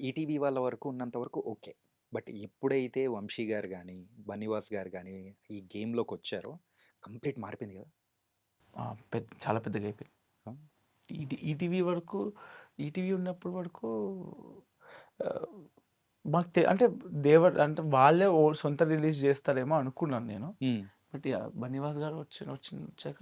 ETV వాళ్ళ వరకు ఉన్నంత వరకు ఓకే. బట్ ఎప్పుడైతే వంశీ గారు గాని, బన్నీవాస్ గారు గాని ఈ గేమ్‌లోకొచ్చారో కంప్లీట్ మారిపోయింది గదా! ఆ! చాలా పెద్దగా అయిపోయింది. ఆ! ఈటీవీ వరకు ఈటీవీ ఉన్నప్పుడు వరకు ఆహ్, మాకు అంటే అంటే వాళ్ళే సొంత రిలీజ్ చేస్తారేమో అనుకున్నాను నేను. హ్మ్. But yeah! బన్నీవాస్ గారు వచ్చాక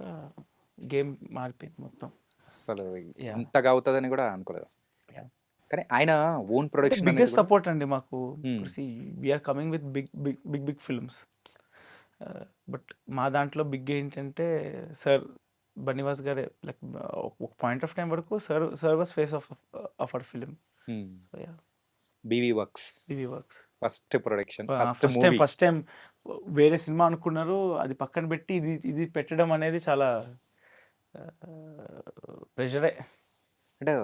గేమ్ మారిపోయింది మొత్తం. అస్సలు యాహ్! ఇంతగా అవుతదని గూడా అనుకోలేదు. యాహ్! కానీ ఆయన ఓన్ అంటే ప్రొడక్షన్ అనేది బిగ్గెస్ట్ గూడా సపోర్ట్ అండి మాకు. హ్మ్. ఇప్పుడు we are coming with big films. But మా దాంట్లో బిగ్ ఏంటంటే సార్ బన్నీవాస్ గారే లైక్ ఒక పాయింట్ ఆఫ్ టైమ్ వరకు sir was face of our film. హ్మ్. So yeah! 'BV works' TV works. First production, first movie. First time వేరే cinema అనుకున్నారు. అది పక్కన పెట్టి ఇది పెట్టడం అనేది చాలా ప్రెషరే. అంటే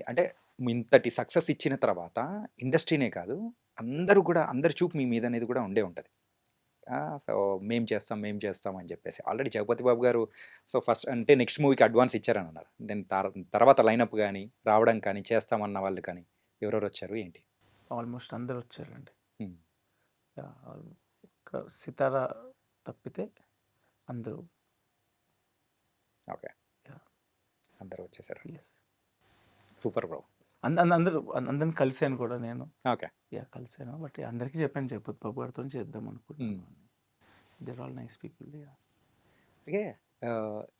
అంటే ఇంతటి సక్సెస్ ఇచ్చిన తర్వాత ఇండస్ట్రీనే కాదు, అందరూ కూడా అందరి చూపు మీ మీద అనేది కూడా ఉండే ఉంటది. ఆ! సో, మేము చేస్తాం అని జెప్పేసి. ఆల్రెడీ 'జగపతి బాబు' గారు ఫస్ట్ అంటే నెక్స్ట్ మూవీకి అడ్వాన్స్ ఇచ్చారనన్నారు. దెన్ తర్వాత లైనప్ గాని, రావడం కానీ, చేస్తామన్న వాళ్ళు కానీ ఎవరెవరొచ్చారు ఏంటి? ఆల్మోస్ట్ అందరూ వచ్చారండి. హ్మ్. యాహ్! ఒక్క సితార తప్పితే అందరూ. ఓకే. యాహ్! అందరూ వచ్చేసారు. యెస్. Super bro. అందరిని కలిసాను కూడా నేను. ఓకే. యాహ్! కలిసాను. బట్ అందరికీ చెప్పాను జగపతి బాబు గారితోని చేద్దాం హ్మ్. అనుకుంటున్నాను అని. They are all nice people. Yeah! అలాగే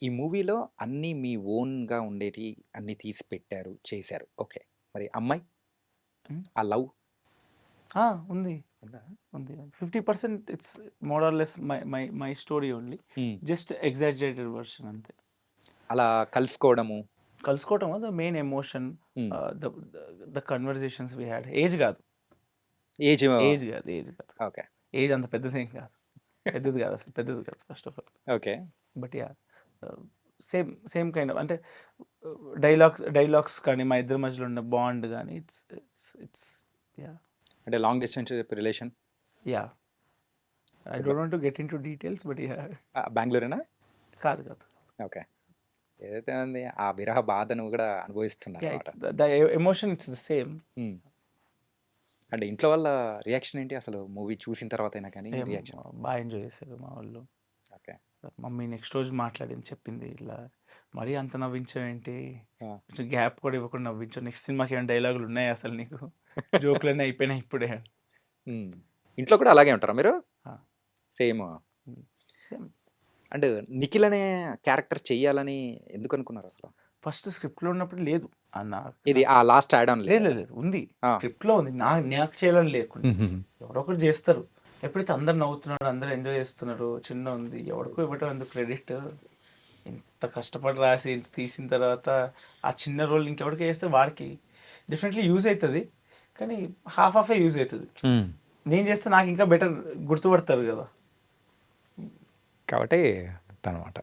ఈ మూవీలో అన్నీ మీ ఓన్‌గా ఉండేటియి అన్నీ తీసి పెట్టారు, చేశారు. ఓకే. మరి అమ్మాయి? హ్మ్. ఆ లవ్ ఆ! ఉంది. ఉందా? ఉంది. 50% it's more or less my story only. Hmm. Just exaggerated version అంతే. అలా కలుసుకోవడము. కలుసుకోవటం the main emotion. Hmm. The the conversations we had. Age గాదు. ఏజ్ ఏజ్ కాదు. ఓకే. ఏజ్ అంత పెద్దదేం కాదు. పెద్దది కాదు అసలు. పెద్దది కాదు first of all. Okay. But yeah! Same kind of అంటే డైలాగ్స్ కానీ మా ఇద్దరి మధ్యలో ఉన్న బాండ్ గానీ ఇట్స్ యాహ్! అంటే long distance relation. Yeah! I don't want to get into details but yeah! బెంగుళూరేనా? కాదు. ఓకే. ఏదైతే ఉంది ఆ విరహ బాధను గూడా యాహ్! అనుభవిస్తున్నారనమాట. It's the emotion it's the same. Hmm. అంటే ఇంట్లో వాళ్ళ రియాక్షన్ ఏంటి అసలు మూవీ చూసిన తర్వాతైనా కానీ రియాక్షన్? ఎంజాయ్ చేశారు మా వాళ్ళు. ఓకే. మమ్మీ నెక్స్ట్ రోజు మాట్లాడింది చెప్పింది ఇలా, "మరీ అంత నవ్వించావేంటి? ఆ! కొంచెం గ్యాప్ కూడా ఇవ్వకుండా నవ్వించావు. నెక్స్ట్ సినిమాకి ఏమైనా డైలాగులు ఉన్నాయా అసలు నీకు? జోకులన్నీ అయిపోయినాయి ఇప్పుడే." హ్మ్. ఇంట్లో కూడా అలాగే ఉంటారా మీరు? ఆ! సేమ్. హ్మ్. సేమ్. అండ్ నిఖిల్ అనే క్యారెక్టర్ చెయ్యాలని ఎందుకనుకున్నారసలు? ఫస్ట్ స్క్రిప్ట్‌లో ఉన్నప్పుడు లేదు. నాకు ఇది నాకు ఆ లాస్ట్ యాడ్ ఆన్ లేదు లేదా? లేదు లేదు. ఉంది. ఆ! స్క్రిప్ట్‌లో ఉంది. నాకు చేయాలని లేకుండా. హుహుహు. ఎవరో ఒకరు జేస్తారు. ఎప్పుడైతే అందరూ నవ్వుతున్నారు, అందరూ ఎంజాయ్ చేస్తున్నారు, చిన్న ఉంది. ఎవడికో ఇవ్వటం ఎందుకు క్రెడిట్? ఇంత కష్టపడి రాసి ఇంత తీసిన తర్వాత ఆ చిన్న రోల్ ఇంకెవడికో ఏస్తే వాడికి డెఫినెట్‌లీ యూజ్ అయితది. కానీ హాఫే యూజ్ అయితది. హ్మ్. నేను చేస్తే నాకు ఇంకా బెటర్ గుర్తుపడతారు గదా! కాబట్టి అదనమాట.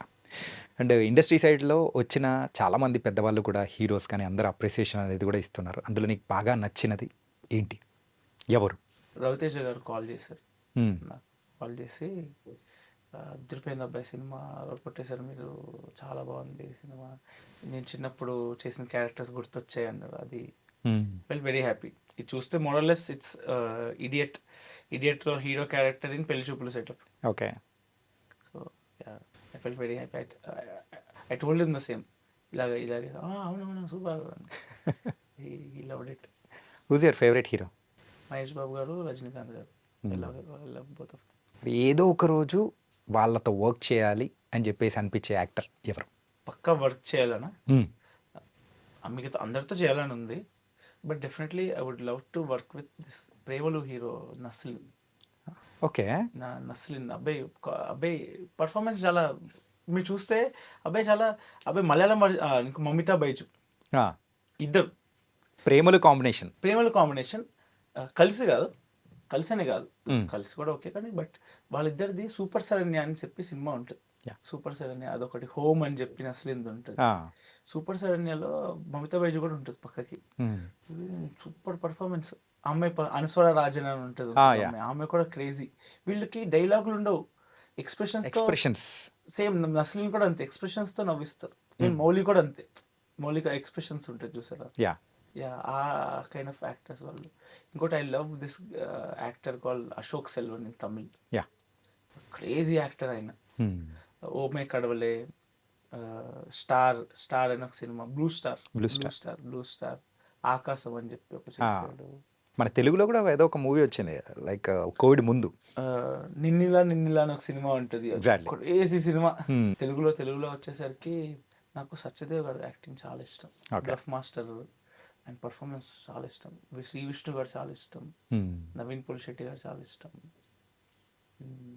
అండ్ ఇండస్ట్రీ సైడ్‌లో వచ్చిన చాలామంది పెద్దవాళ్ళు కూడా హీరోస్ కానీ అందరూ అప్రిసియేషన్ అనేది కూడా ఇస్తున్నారు. అందులో నీకు బాగా నచ్చినది ఏంటి? ఎవరు? రవితేజ గారు కాల్ చేశారు. హ్మ్. నాకు కాల్ చేసి "అదిరిపోయింది అబ్బాయి సినిమా కొట్టేశారు మీరు. చాలా బాగుంది సినిమా. నేను చిన్నప్పుడు చేసిన క్యారెక్టర్స్ గుర్తొచ్చాయి" అన్నారు. అది హ్మ్. Felt very happy. ఇది చూస్తే మోరల్లెస్ ఇట్స్ ఇడియట్. ఇడియట్‌లో హీరో క్యారెక్టర్ ఇన్ పెళ్లి చూపుల setup. Okay. So yeah! I felt very happy. I told him the same. ఇలాగే అవునవును super he loved it. Who's your favourite hero? Mahesh Babu గారు, రజనీకాంత్ గారు. Hmm. I love both of them. ఏదో ఒక రోజు వాళ్ళతో వర్క్ చేయాలి అని చెప్పేసి అనిపించే యాక్టర్ ఎవరు? పక్కా వర్క్ చేయాలనా? హ్మ్. మిగతా అందరితో చేయాలని ఉంది. But definitely I would love to work with this 'Premalu' hero Naslen. Okay. Naslen అబ్బాయి పర్ఫార్మెన్స్ చాలా మీరు చూస్తే అబ్బాయి చాలా అబ్బాయి మలయాళం ఇంక 'మమితా బైజు' ఆ! ఇద్దరు. ప్రేమలు కాంబినేషన్. 'ప్రేమలు' కాంబినేషన్ కలిసి కాదు. కలిసనే కాదు. హ్మ్. కలిసి కూడా ఓకే. కానీ బట్ వాళ్ళిద్దరిది 'సూపర్ శరణ్య' అని చెప్పి సినిమా ఉంటది. యాహ్! 'సూపర్ శరణ్య' అదొకటి. 'హోమ్' అని చెప్పి నస్లిన్‌ది ఉంటది. ఆ! 'సూపర్ శరణ్యలో' మమితా బైజు కూడా ఉంటది పక్కకి. హ్మ్. Super performance. ఆ అమ్మాయి అనస్వర రాజన్ అని ఉంటది ఆ! ఇంకొక యాహ్! అమ్మాయి. ఆమె కూడా క్రేజీ. వీళ్ళకి డైలాగులు ఉండవు. ఎక్స్‌ప్రెషన్స్‌తో ఎక్స్‌ప్రెషన్స్. సేమ్ నస్లిన్ కూడా అంతే. ఎక్స్‌ప్రెషన్స్‌తో నవ్విస్తారు. ఈవెన్ హ్మ్. మౌలి కూడా అంతే. మౌలిక ఎక్స్‌ప్రెషన్స్ ఉంటాయి చూసారా? యాహ్! యాహ్! ఆ కైండ్ ఆఫ్ యాక్టర్స్ వాళ్ళు. ఇంకోటి I love this actor called Ashok Selvan in Tamil. Yeah! Crazy actor ఆయన. హ్మ్. 'ఓ మే కడవలే', 'స్టార్' అని ఒక cinema, 'blue star', 'blue 'blue star.' Star', 'blue star', 'ఆకాశం' అని చెప్పి ఒక ఆ! చేసాడు. మన తెలుగులో కూడా ఏదో ఒక మూవీ వచ్చింది. లైక్ కోవిడ్ ముందు. 'నిన్నిలా నిన్నిలా' అని ఒక సినిమా ఉంటది. ఎగ్జాక్ట్‌లీ. Crazy cinema. హ్మ్. తెలుగులో వచ్చేసరికి నాకు సత్యదేవ్ గారి యాక్టింగ్ చాలా ఇష్టం. ఓకే. 'బ్లఫ్ మాస్టర్' ఆయన పెర్ఫార్మెన్స్ చాలా ఇష్టం. శ్రీ విష్ణు గారు చాలా ఇష్టం. హ్మ్. నవీన్ పులిశెట్టి గారు చాలా ఇష్టం. హ్మ్.